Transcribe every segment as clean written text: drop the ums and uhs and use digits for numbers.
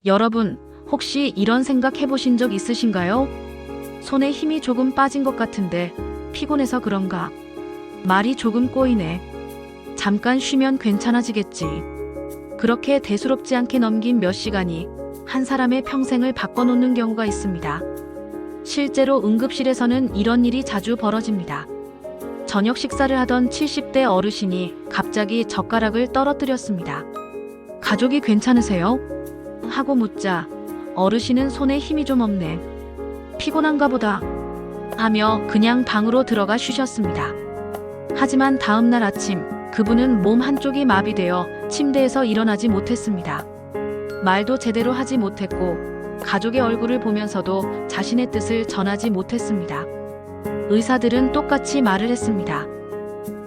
여러분, 혹시 이런 생각 해보신 적 있으신가요? 손에 힘이 조금 빠진 것 같은데 피곤해서 그런가? 말이 조금 꼬이네. 잠깐 쉬면 괜찮아지겠지. 그렇게 대수롭지 않게 넘긴 몇 시간이 한 사람의 평생을 바꿔놓는 경우가 있습니다. 실제로 응급실에서는 이런 일이 자주 벌어집니다. 저녁 식사를 하던 70대 어르신이 갑자기 젓가락을 떨어뜨렸습니다. 가족이 괜찮으세요? 하고 묻자 어르신은 손에 힘이 좀 없네. 피곤한가 보다. 하며 그냥 방으로 들어가 쉬셨습니다. 하지만 다음날 아침 그분은 몸 한쪽이 마비되어 침대에서 일어나지 못했습니다. 말도 제대로 하지 못했고 가족의 얼굴을 보면서도 자신의 뜻을 전하지 못했습니다. 의사들은 똑같이 말을 했습니다.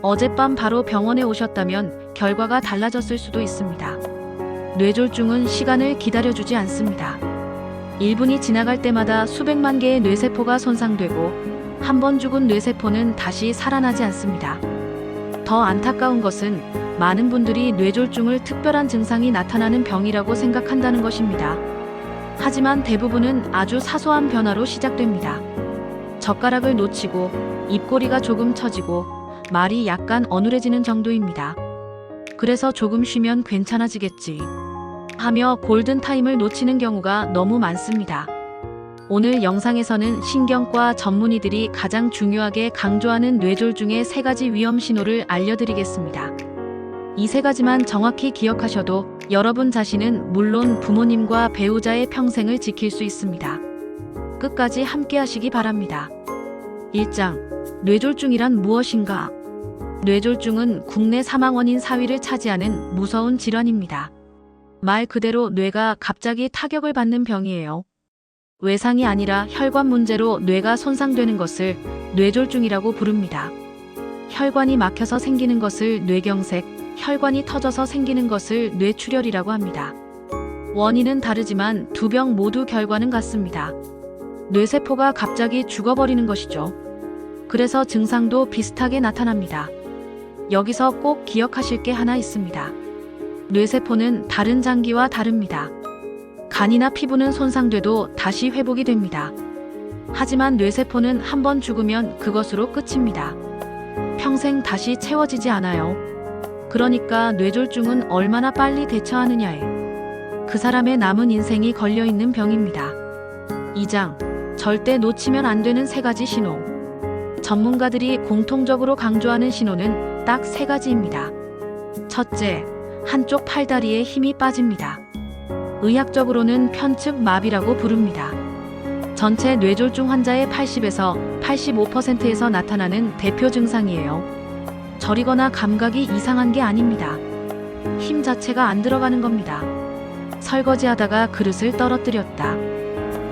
어젯밤 바로 병원에 오셨다면 결과가 달라졌을 수도 있습니다. 뇌졸중은 시간을 기다려주지 않습니다. 1분이 지나갈 때마다 수백만 개의 뇌세포가 손상되고 한 번 죽은 뇌세포는 다시 살아나지 않습니다. 더 안타까운 것은 많은 분들이 뇌졸중을 특별한 증상이 나타나는 병이라고 생각한다는 것입니다. 하지만 대부분은 아주 사소한 변화로 시작됩니다. 젓가락을 놓치고 입꼬리가 조금 처지고 말이 약간 어눌해지는 정도입니다. 그래서 조금 쉬면 괜찮아지겠지 하며 골든타임을 놓치는 경우가 너무 많습니다. 오늘 영상에서는 신경과 전문의들이 가장 중요하게 강조하는 뇌졸중의 3가지 위험 신호를 알려드리겠습니다. 이 3가지만 정확히 기억하셔도 여러분 자신은 물론 부모님과 배우자의 평생을 지킬 수 있습니다. 끝까지 함께 하시기 바랍니다. 1장, 뇌졸중이란 무엇인가? 뇌졸중은 국내 사망 원인 4위를 차지하는 무서운 질환입니다. 말 그대로 뇌가 갑자기 타격을 받는 병이에요. 외상이 아니라 혈관 문제로 뇌가 손상되는 것을 뇌졸중이라고 부릅니다. 혈관이 막혀서 생기는 것을 뇌경색, 혈관이 터져서 생기는 것을 뇌출혈이라고 합니다. 원인은 다르지만 두 병 모두 결과는 같습니다. 뇌세포가 갑자기 죽어버리는 것이죠. 그래서 증상도 비슷하게 나타납니다. 여기서 꼭 기억하실 게 하나 있습니다. 뇌세포는 다른 장기와 다릅니다. 간이나 피부는 손상돼도 다시 회복이 됩니다. 하지만 뇌세포는 한번 죽으면 그것으로 끝입니다. 평생 다시 채워지지 않아요. 그러니까 뇌졸중은 얼마나 빨리 대처하느냐에 그 사람의 남은 인생이 걸려있는 병입니다. 2장, 절대 놓치면 안 되는 3가지 신호. 전문가들이 공통적으로 강조하는 신호는 딱 3가지입니다. 첫째, 한쪽 팔다리에 힘이 빠집니다. 의학적으로는 편측 마비라고 부릅니다. 전체 뇌졸중 환자의 80에서 85%에서 나타나는 대표 증상이에요. 저리거나 감각이 이상한 게 아닙니다. 힘 자체가 안 들어가는 겁니다. 설거지하다가 그릇을 떨어뜨렸다.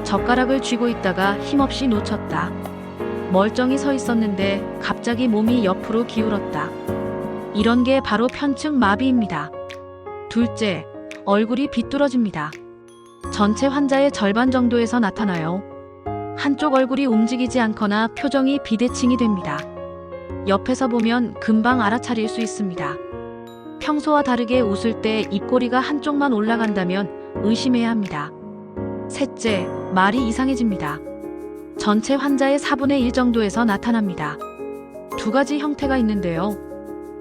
젓가락을 쥐고 있다가 힘없이 놓쳤다. 멀쩡히 서 있었는데 갑자기 몸이 옆으로 기울었다. 이런 게 바로 편측 마비입니다. 둘째, 얼굴이 비뚤어집니다. 전체 환자의 절반 정도에서 나타나요. 한쪽 얼굴이 움직이지 않거나 표정이 비대칭이 됩니다. 옆에서 보면 금방 알아차릴 수 있습니다. 평소와 다르게 웃을 때 입꼬리가 한쪽만 올라간다면 의심해야 합니다. 셋째, 말이 이상해집니다. 전체 환자의 4분의 1 정도에서 나타납니다. 2가지 형태가 있는데요.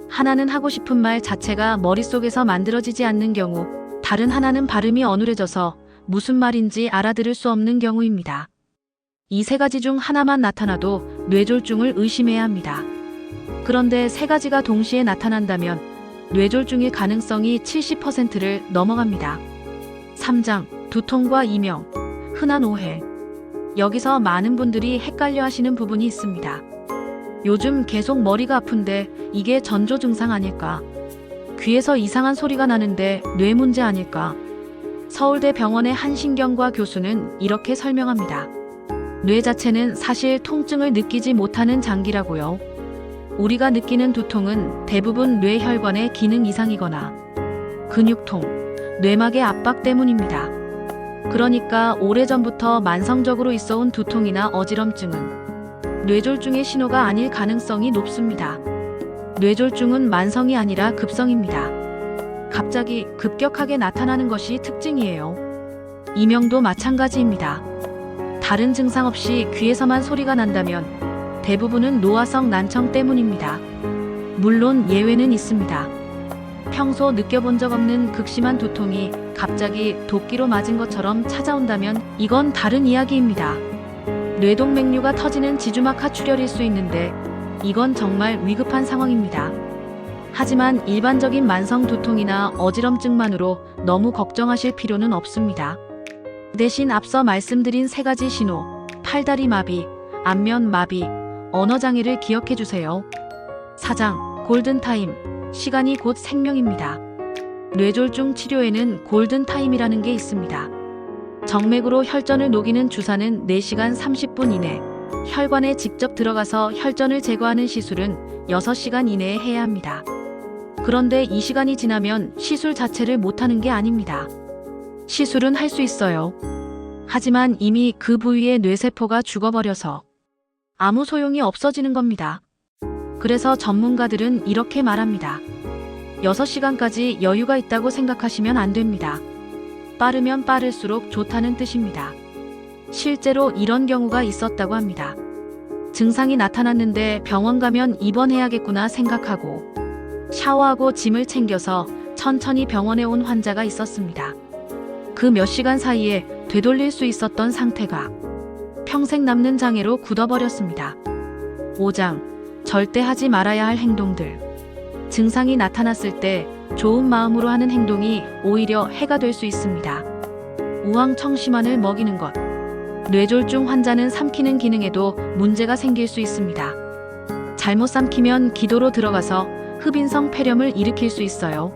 하나는 하고 싶은 말 자체가 머릿속에서 만들어지지 않는 경우, 다른 하나는 발음이 어눌해져서 무슨 말인지 알아들을 수 없는 경우입니다. 이 3가지 중 하나만 나타나도 뇌졸중을 의심해야 합니다. 그런데 3가지가 동시에 나타난다면 뇌졸중일 가능성이 70%를 넘어갑니다. 3장, 두통과 이명, 흔한 오해. 여기서 많은 분들이 헷갈려 하시는 부분이 있습니다. 요즘 계속 머리가 아픈데 이게 전조 증상 아닐까? 귀에서 이상한 소리가 나는데 뇌 문제 아닐까? 서울대 병원의 한 신경과 교수는 이렇게 설명합니다. 뇌 자체는 사실 통증을 느끼지 못하는 장기라고요. 우리가 느끼는 두통은 대부분 뇌혈관의 기능 이상이거나 근육통, 뇌막의 압박 때문입니다. 그러니까 오래전부터 만성적으로 있어온 두통이나 어지럼증은 뇌졸중의 신호가 아닐 가능성이 높습니다. 뇌졸중은 만성이 아니라 급성입니다. 갑자기 급격하게 나타나는 것이 특징이에요. 이명도 마찬가지입니다. 다른 증상 없이 귀에서만 소리가 난다면 대부분은 노화성 난청 때문입니다. 물론 예외는 있습니다. 평소 느껴본 적 없는 극심한 두통이 갑자기 도끼로 맞은 것처럼 찾아온다면 이건 다른 이야기입니다. 뇌동맥류가 터지는 지주막 하출혈일 수 있는데 이건 정말 위급한 상황입니다. 하지만 일반적인 만성 두통이나 어지럼증만으로 너무 걱정하실 필요는 없습니다. 대신 앞서 말씀드린 3가지 신호, 팔다리 마비, 안면 마비, 언어장애를 기억해 주세요. 4장, 골든타임, 시간이 곧 생명입니다. 뇌졸중 치료에는 골든타임이라는 게 있습니다. 정맥으로 혈전을 녹이는 주사는 4시간 30분 이내, 혈관에 직접 들어가서 혈전을 제거하는 시술은 6시간 이내에 해야 합니다. 그런데 이 시간이 지나면 시술 자체를 못하는 게 아닙니다. 시술은 할 수 있어요. 하지만 이미 그 부위의 뇌세포가 죽어버려서 아무 소용이 없어지는 겁니다. 그래서 전문가들은 이렇게 말합니다. 6시간까지 여유가 있다고 생각하시면 안 됩니다. 빠르면 빠를수록 좋다는 뜻입니다. 실제로 이런 경우가 있었다고 합니다. 증상이 나타났는데 병원 가면 입원해야겠구나 생각하고 샤워하고 짐을 챙겨서 천천히 병원에 온 환자가 있었습니다. 그 몇 시간 사이에 되돌릴 수 있었던 상태가 평생 남는 장애로 굳어버렸습니다. 5장, 절대 하지 말아야 할 행동들. 증상이 나타났을 때 좋은 마음으로 하는 행동이 오히려 해가 될 수 있습니다. 우황청심환을 먹이는 것. 뇌졸중 환자는 삼키는 기능에도 문제가 생길 수 있습니다. 잘못 삼키면 기도로 들어가서 흡인성 폐렴을 일으킬 수 있어요.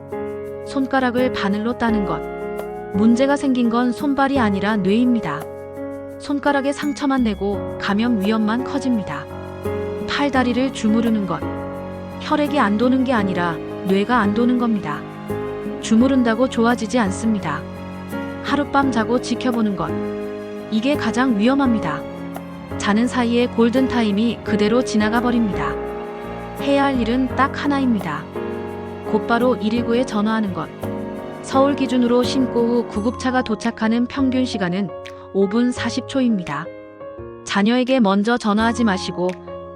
손가락을 바늘로 따는 것. 문제가 생긴 건 손발이 아니라 뇌입니다. 손가락에 상처만 내고 감염 위험만 커집니다. 팔다리를 주무르는 것. 혈액이 안 도는 게 아니라 뇌가 안 도는 겁니다. 주무른다고 좋아지지 않습니다. 하룻밤 자고 지켜보는 것. 이게 가장 위험합니다. 자는 사이에 골든타임이 그대로 지나가 버립니다. 해야 할 일은 딱 하나입니다. 곧바로 119에 전화하는 것. 서울 기준으로 신고 후 구급차가 도착하는 평균 시간은 5분 40초입니다. 자녀에게 먼저 전화하지 마시고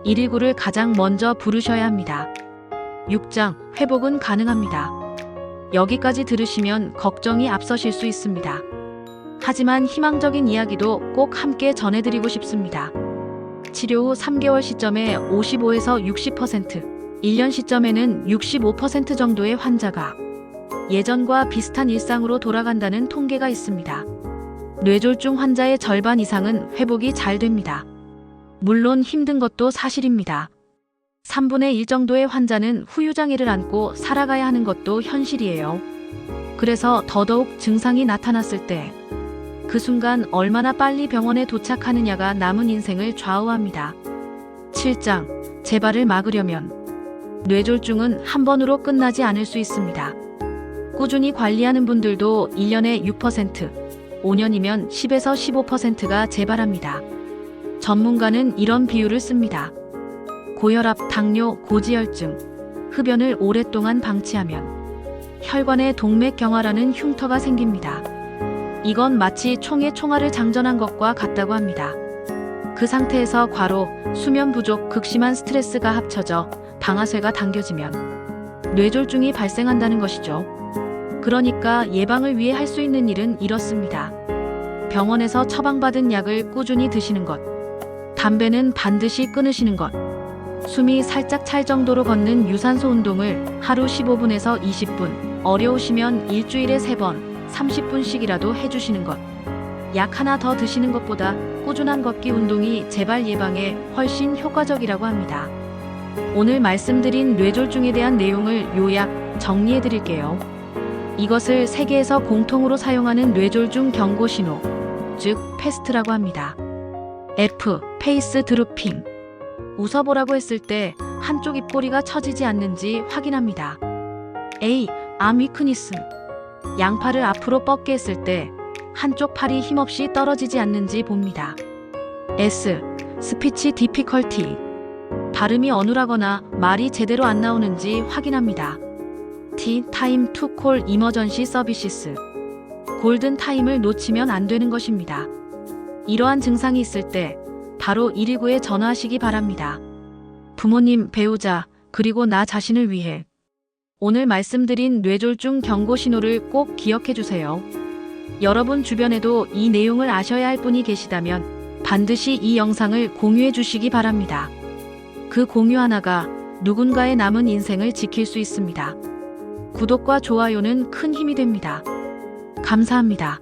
119를 가장 먼저 부르셔야 합니다. 6장, 회복은 가능합니다. 여기까지 들으시면 걱정이 앞서실 수 있습니다. 하지만 희망적인 이야기도 꼭 함께 전해드리고 싶습니다. 치료 후 3개월 시점에 55에서 60%, 1년 시점에는 65% 정도의 환자가 예전과 비슷한 일상으로 돌아간다는 통계가 있습니다. 뇌졸중 환자의 절반 이상은 회복이 잘 됩니다. 물론 힘든 것도 사실입니다. 3분의 1 정도의 환자는 후유장애를 안고 살아가야 하는 것도 현실이에요. 그래서 더더욱 증상이 나타났을 때 그 순간 얼마나 빨리 병원에 도착하느냐가 남은 인생을 좌우합니다. 7장, 재발을 막으려면 뇌졸중은 한 번으로 끝나지 않을 수 있습니다. 꾸준히 관리하는 분들도 1년에 6%, 5년이면 10에서 15%가 재발합니다. 전문가는 이런 비유를 씁니다. 고혈압, 당뇨, 고지혈증, 흡연을 오랫동안 방치하면 혈관에 동맥경화라는 흉터가 생깁니다. 이건 마치 총에 총알을 장전한 것과 같다고 합니다. 그 상태에서 과로, 수면 부족, 극심한 스트레스가 합쳐져 방아쇠가 당겨지면 뇌졸중이 발생한다는 것이죠. 그러니까 예방을 위해 할 수 있는 일은 이렇습니다. 병원에서 처방받은 약을 꾸준히 드시는 것, 담배는 반드시 끊으시는 것, 숨이 살짝 찰 정도로 걷는 유산소 운동을 하루 15분에서 20분, 어려우시면 일주일에 3번, 30분씩이라도 해주시는 것. 약 하나 더 드시는 것보다 꾸준한 걷기 운동이 재발 예방에 훨씬 효과적이라고 합니다. 오늘 말씀드린 뇌졸중에 대한 내용을 요약 정리해 드릴게요. 이것을 세계에서 공통으로 사용하는 뇌졸중 경고 신호, 즉 패스트라고 합니다. F. 페이스 드루핑. 웃어보라고 했을 때 한쪽 입꼬리가 처지지 않는지 확인합니다. A. 암 위크니스. 양팔을 앞으로 뻗게 했을 때 한쪽 팔이 힘없이 떨어지지 않는지 봅니다. S. 스피치 디피컬티. 발음이 어눌하거나 말이 제대로 안 나오는지 확인합니다. T. 타임 투 콜 이머전시 서비시스. 골든 타임을 놓치면 안 되는 것입니다. 이러한 증상이 있을 때 바로 119에 전화하시기 바랍니다. 부모님, 배우자, 그리고 나 자신을 위해 오늘 말씀드린 뇌졸중 경고 신호를 꼭 기억해 주세요. 여러분 주변에도 이 내용을 아셔야 할 분이 계시다면 반드시 이 영상을 공유해 주시기 바랍니다. 그 공유 하나가 누군가의 남은 인생을 지킬 수 있습니다. 구독과 좋아요는 큰 힘이 됩니다. 감사합니다.